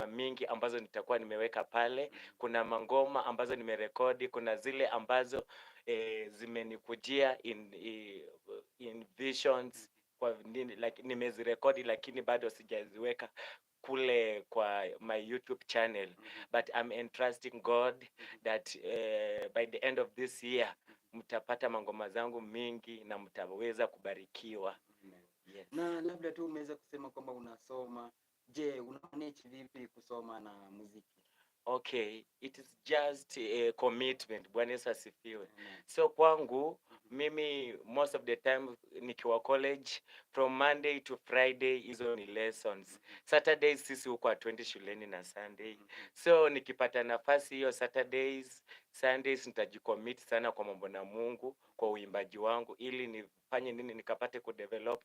mangoma mingi ambazo nitakuwa nimeweka pale. Kuna mangoma ambazo nimerekodi, kuna zile ambazo zimenikujia in visions kwa nini, like nimezirekodi lakini bado sijaziweka kule kwa my YouTube channel, but I'm entrusting God that by the end of this year mtapata mangoma zangu mingi na mtaweza kubarikiwa. Yes. Na labda tu umeweza kusema kwamba unasoma. Je, unamanage vipi kusoma na muziki? Okay, it is just a commitment. Bwana Yesu asifiwe. So kwangu mimi most of the time nikiwa college from Monday to Friday hizo ni lessons. Saturdays sisi huko hatuendi shuleni na Sunday. So nikipata nafasi hiyo Saturdays, Sundays nitajicommit sana kwa mambo na Mungu, kwa uimbaji wangu ili nifanye nini, nikapate kudevelop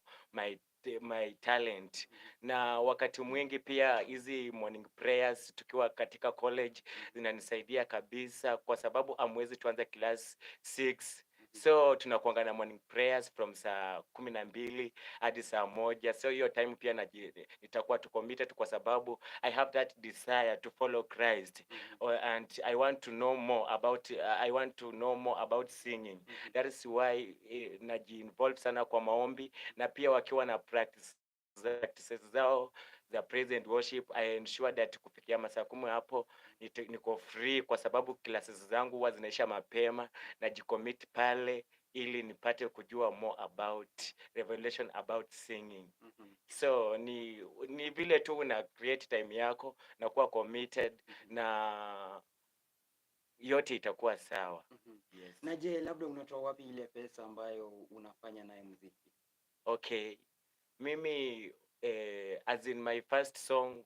my talent. Na wakati mwingi pia hizi morning prayers tukiwa katika college zinanisaidia kabisa, kwa sababu amwezi tuanza class 6, so tunakuanga na morning prayers from saa 12 hadi saa 1. So hiyo time pia nitakuwa tu committed, kwa sababu I have that desire to follow Christ, and I want to know more about singing. That is why naji-involve sana kwa maombi, na pia wakiwa na practices zao za praise and worship, I ensure that kufikia masaa 10 hapo niko free, kwa sababu classes zangu huwa zinaisha mapema, najicommit pale ili nipate kujua more about revelation about singing. So ni vile tu una create time yako na kuwa committed, na yote itakuwa sawa. Yes. Na je, labda unatoa wapi ile pesa ambayo unafanya nayo muziki? Okay, mimi as in my first song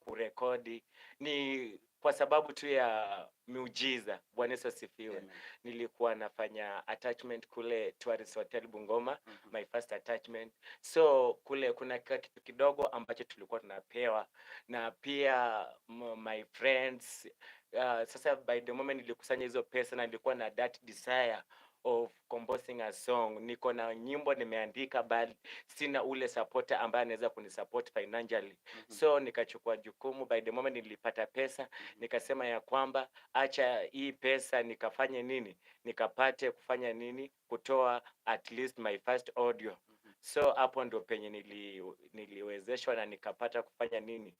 kurekodi ni kwa sababu tu ya miujiza. Bwana Yesu asifiwe. Nilikuwa nafanya attachment kule Tourist Hotel Bungoma, my first attachment. So kule kuna kitu kidogo ambacho tulikuwa tunapewa, na pia my friends sasa by the moment nilikusanya hizo pesa na nilikuwa na that desire of composing a song, niko na nyimbo nimeandika, but sina ule supporter ambaye anaweza kunisupport financially. So nikachukua jukumu, by the moment nilipata pesa, nikasema ya kwamba acha hii pesa nikafanye nini, nikapate kufanya nini, kutoa at least my first audio. So hapo ndo penye niliwezeshwa na nikapata kufanya nini,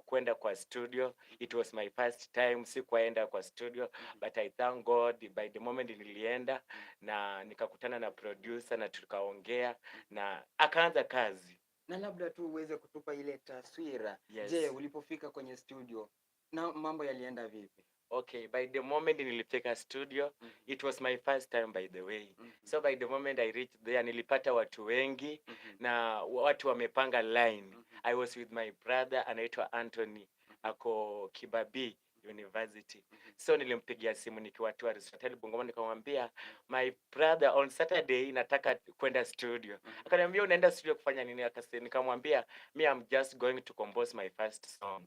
kwenda kwa studio. It was my first time, sikuenda kwa studio, but I thank God by the moment nilienda na nikakutana na producer na tukaongea na akaanza kazi. Na labda tu uweze kutupa ile taswira. Yes. Je, ulipofika kwenye studio na mambo yalienda vipi? Okay, by the moment nilifika studio, it was my first time by the way. So by the moment I reached there, nilipata watu wengi na watu wamepanga line. I was with my brother anaitwa Anthony, ako Kibabii University. So nilimpigia simu nikiwa Tourist Hotel Bungoma, nikamwambia my brother on Saturday nataka kwenda studio. Akaniambia unaenda studio kufanya nini? Nikamwambia me I'm just going to compose my first song.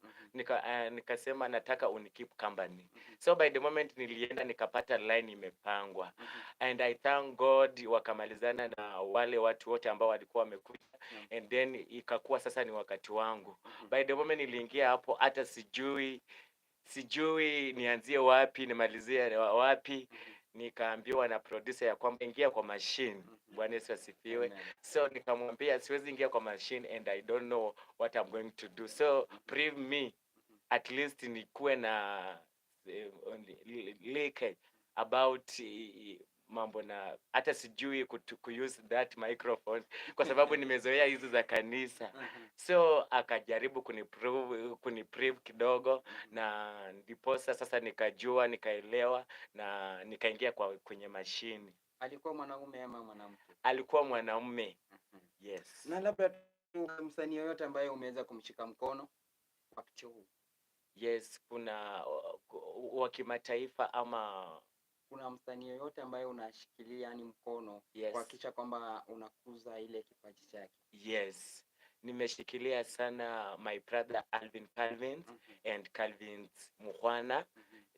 Nikasema nataka unikeep company. So by the moment nilienda nikapata line imepangwa. And I thank God wakamalizana na wale watu wote ambao walikuwa wamekuja, and then ikakuwa sasa ni wakati wangu. By the moment niliingia hapo, hata sijui nianzie wapi nimalizie wapi. Nikaambiwa na producer ya kwamba ingia kwa machine. Bwana Yesu asifiwe. So nikamwambia siwezi ingia kwa machine and I don't know what I'm going to do, so brief me at least nikuwe na leakage about mambo, na hata sijui kuuse that microphone kwa sababu nimezoea hizo za kanisa. So akajaribu kuniprove kidogo, na ndiposa sasa nikajua, nikaelewa na nikaingia kwenye mashini. Alikuwa mwanaume ama mwanamke? Alikuwa mwanaume. Yes. Na labda tu msanii yoyote ambaye umeweza kumshika mkono wakati huu? Yes, kuna wa kimataifa ama kuna msanii yoyote ambaye unashikilia yani mkono, yes, kuhakikisha kwamba unakuza ile kipaji chake? Yes. Nimeshikilia sana my brother Alvin Calvin and Calvin Muhwana.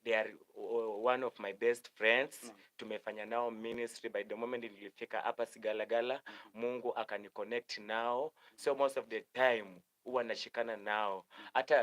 They are one of my best friends. Tumefanya nao ministry. By the moment nilifika hapa Sigalagala, Mungu akaniconnect nao. So most of the time huwa nashikana nao. Hata